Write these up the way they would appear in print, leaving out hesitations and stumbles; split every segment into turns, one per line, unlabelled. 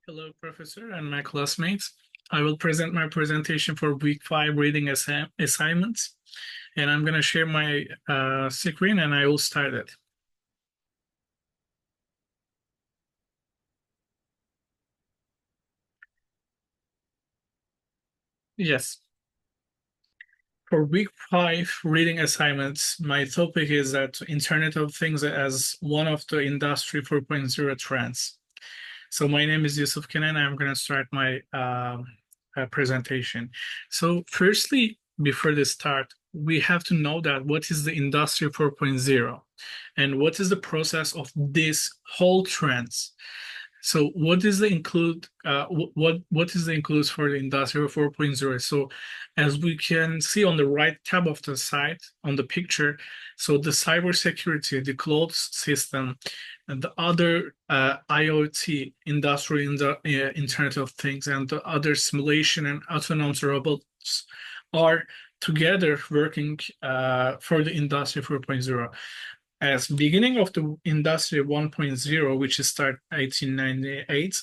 Hello, Professor, and my classmates. I will present my presentation for Week 5 reading assignments, and I'm going to share my screen and I will start it. Yes, for Week 5 reading assignments, my topic is that Internet of Things as one of the Industry 4.0 trends. So my name is Yusuf Kenan. I'm going to start my presentation. So firstly, before the start, we have to know that what is the Industry 4.0 and what is the process of this whole trends. So what is the include what is the includes for the Industry 4.0? So as we can see on the right tab of the site on the picture, so the cybersecurity, the cloud system, and the other IoT, Internet of Things, and the other simulation and autonomous robots are together working for the Industry 4.0. As beginning of the Industry 1.0, which is start 1898,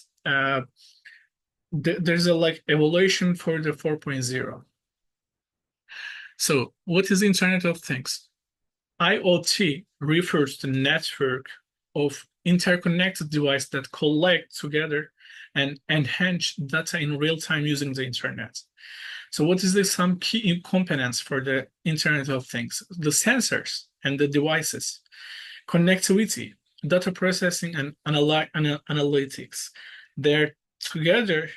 there's a like evolution for the 4.0. So what is Internet of Things? IoT refers to network of interconnected devices that collect together and enhance data in real time using the internet. So what is the some key components for the Internet of Things? The sensors and the devices, connectivity, data processing, and analytics. They're together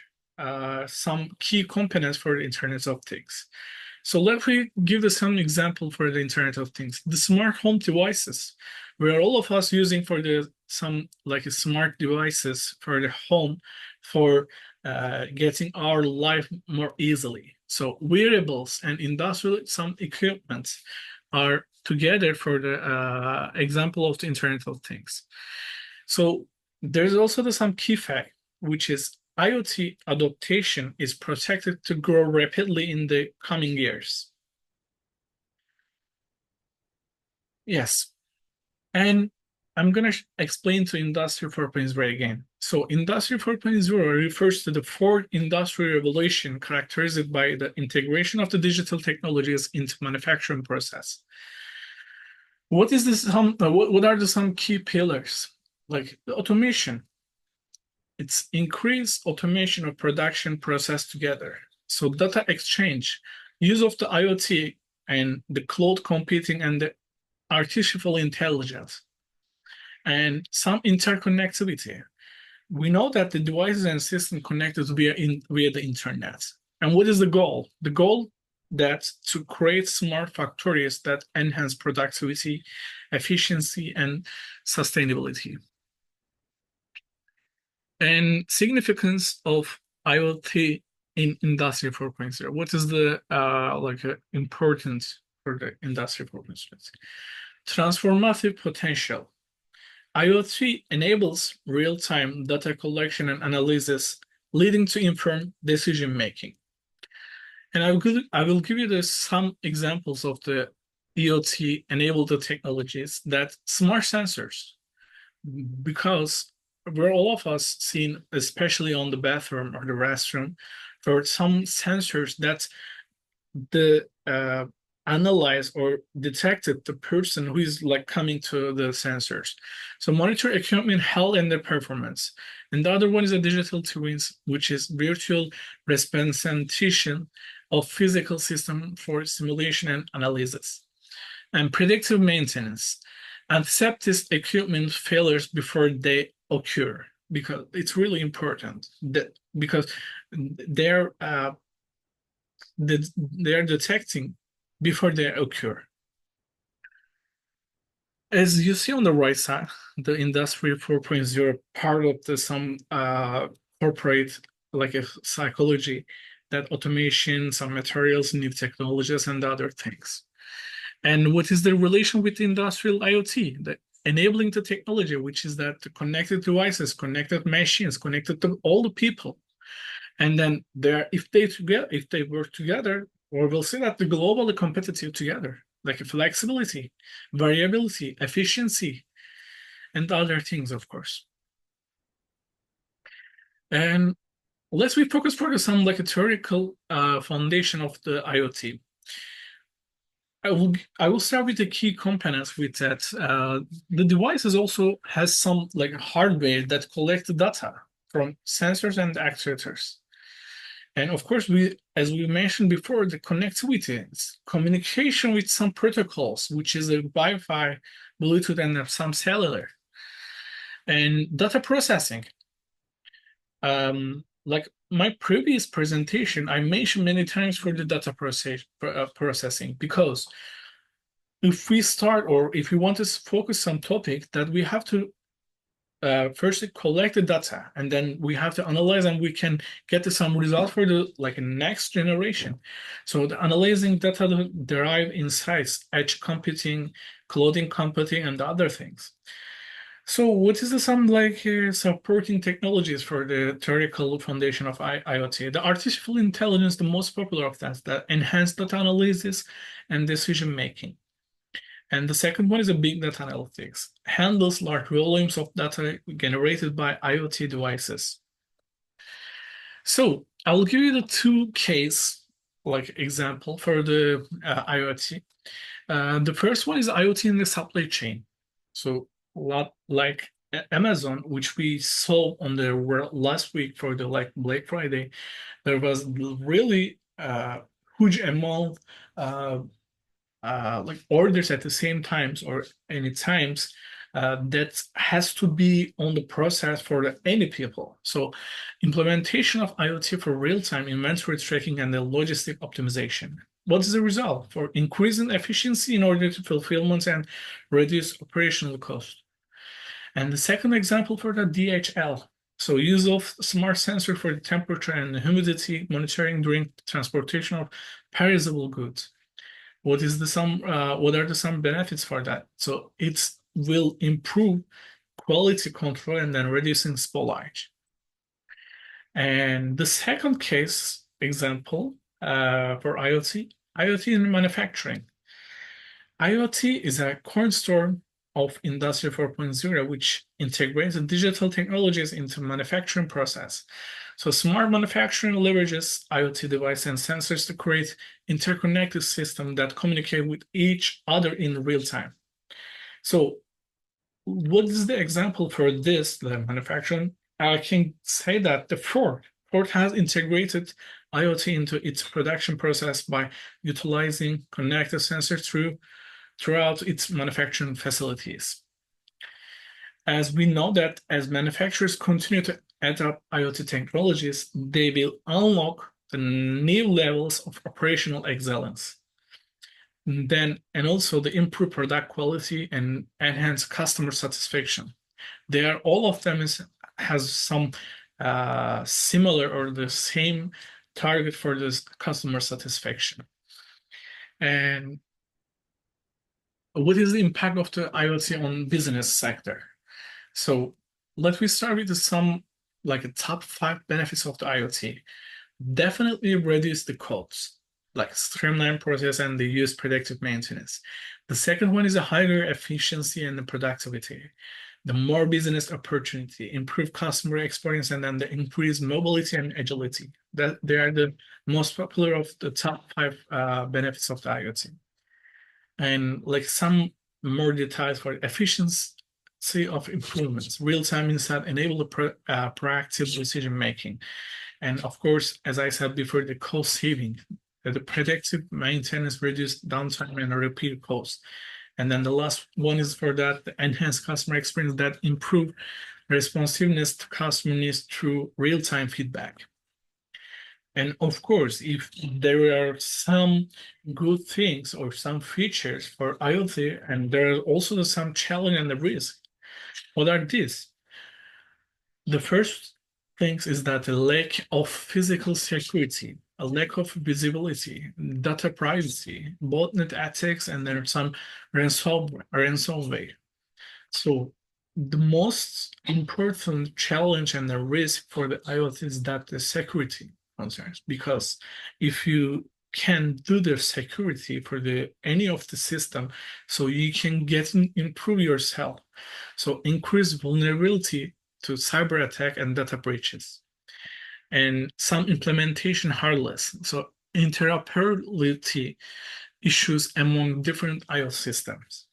some key components for the Internet of Things. So let me give some example for the Internet of Things. The smart home devices, where all of us using for the some like smart devices for the home for getting our life more easily. So wearables and industrial some equipment are together for the example of the Internet of Things. So there's also some key fact, which is IoT adoption is projected to grow rapidly in the coming years. Yes, and I'm going to explain to Industry 4.0 again. So Industry 4.0 refers to the fourth industrial revolution characterized by the integration of the digital technologies into manufacturing process. What is this? What are the some key pillars? Like the automation, it's increased automation of production process together. So data exchange, use of the IoT and the cloud computing and the artificial intelligence, and some interconnectivity. We know that the devices and systems connected via the internet. And what is the goal? The goal that to create smart factories that enhance productivity, efficiency, and sustainability. And significance of IoT in Industry 4.0. What is the importance for the Industry 4.0? Transformative potential. IoT enables real-time data collection and analysis, leading to informed decision making. And I will give you some examples of the IoT enabled technologies that smart sensors, because we're all of us seen, especially on the bathroom or the restroom, for some sensors that the analyze or detected the person who is like coming to the sensors. So monitor equipment health and their performance. And the other one is a digital twins, which is virtual representation of physical system for simulation and analysis. And predictive maintenance. Accept this equipment failures before they occur, because it's really important that because they're they're detecting before they occur. As you see on the right side, the Industry 4.0 part of the some corporate like a psychology, that automation, some materials, new technologies, and other things. And what is the relation with industrial IoT? The enabling the technology, which is that the connected devices, connected machines, connected to all the people. And then if they work together, or we'll see that the globally competitive together, like flexibility, variability, efficiency, and other things, of course. And let's we focus for some like a theoretical foundation of the IoT. I will start with the key components with that. The devices also has some like hardware that collect the data from sensors and actuators. And of course, as we mentioned before, the connectivity, it's communication with some protocols, which is a Wi-Fi, Bluetooth, and some cellular, and data processing. Like my previous presentation, I mentioned many times for the processing because if we start or if we want to focus on topic that we have to first collect the data and then we have to analyze and we can get to some result for the like next generation. So the analyzing data derive insights, edge computing, clouding computing, and other things. So what is the some like supporting technologies for the theoretical foundation of IoT? The artificial intelligence, the most popular of that enhanced data analysis and decision making. And the second one is a big data analytics, handles large volumes of data generated by IoT devices. So I will give you the two case like example for the IoT. The first one is IoT in the supply chain. So lot like Amazon, which we saw on the last week for the like Black Friday, there was really huge amount uh, like orders at the same times or any times that has to be on the process for any people. So implementation of IoT for real-time inventory tracking and the logistic optimization. What is the result? For increasing efficiency in order to fulfillment and reduce operational cost. And the second example for the DHL. So use of smart sensor for the temperature and humidity monitoring during transportation of perishable goods. What are the some benefits for that? So it will improve quality control and then reducing spoilage. And the second case example for IoT in manufacturing. IoT is a cornerstone of Industry 4.0, which integrates digital technologies into manufacturing process. So smart manufacturing leverages IoT devices and sensors to create interconnected systems that communicate with each other in real time. So what is the example for this, the manufacturing? I can say that the Ford has integrated IoT into its production process by utilizing connected sensors throughout its manufacturing facilities. As we know that as manufacturers continue to adopt IoT technologies, they will unlock the new levels of operational excellence. And also the improved product quality and enhance customer satisfaction. All of them has some similar or the same target for this customer satisfaction. And what is the impact of the IoT on business sector? So let me start with some like a top 5 benefits of the IoT. Definitely reduce the costs, like streamline process and the use predictive maintenance. The second one is a higher efficiency and the productivity. The more business opportunity, improve customer experience, and then the increased mobility and agility. That they are the most popular of the top 5 benefits of the IoT. And like some more details for efficiency of improvements, real-time insight enable the proactive decision making. And of course, as I said before, the cost saving, the predictive maintenance, reduced downtime and repeat cost. And then the last one is for that the enhanced customer experience that improve responsiveness to customer needs through real-time feedback. And of course, if there are some good things or some features for IoT, and there are also some challenge and the risk, what are these? The first things is that a lack of physical security, a lack of visibility, data privacy, botnet attacks, and there are some ransomware. So the most important challenge and the risk for the IoT is that the security concerns, because if you can do the security for the any of the system, so you can get improve yourself, so increase vulnerability to cyber attack and data breaches. and some implementation hardness. So interoperability issues among different IoT systems.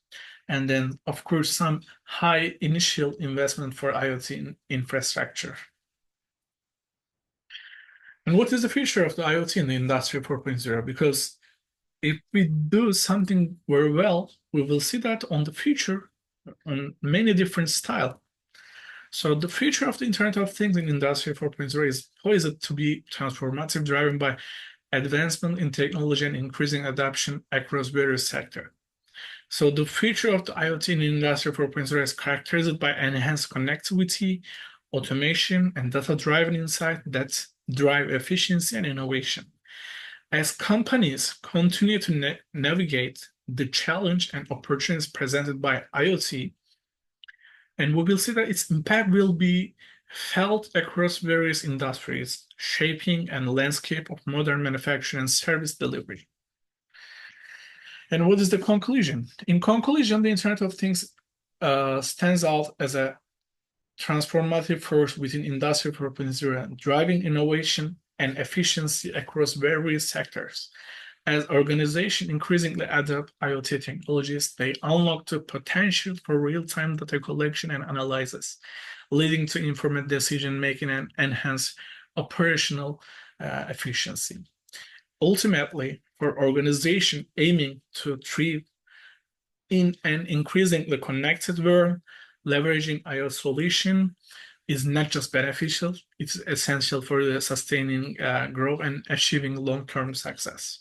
And then, of course, some high initial investment for IoT infrastructure. And what is the future of the IoT in the Industry 4.0? Because if we do something very well, we will see that on the future on many different style. So the future of the Internet of Things in Industry 4.0 is poised to be transformative, driven by advancement in technology and increasing adoption across various sectors. So the future of the IoT in Industry 4.0 is characterized by enhanced connectivity, automation, and data-driven insight that drive efficiency and innovation. As companies continue to navigate the challenge and opportunities presented by IoT, and we will see that its impact will be felt across various industries, shaping and landscape of modern manufacturing and service delivery. And what is the conclusion? In conclusion, the Internet of Things stands out as a transformative force within Industry 4.0, driving innovation and efficiency across various sectors. As organizations increasingly adopt IoT technologies, they unlock the potential for real-time data collection and analysis, leading to informed decision-making and enhanced operational efficiency. Ultimately, for organizations aiming to thrive in an increasingly connected world, leveraging IoT solution is not just beneficial, it's essential for the sustaining growth and achieving long-term success.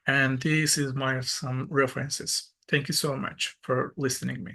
And this is my some references. Thank you so much for listening to me.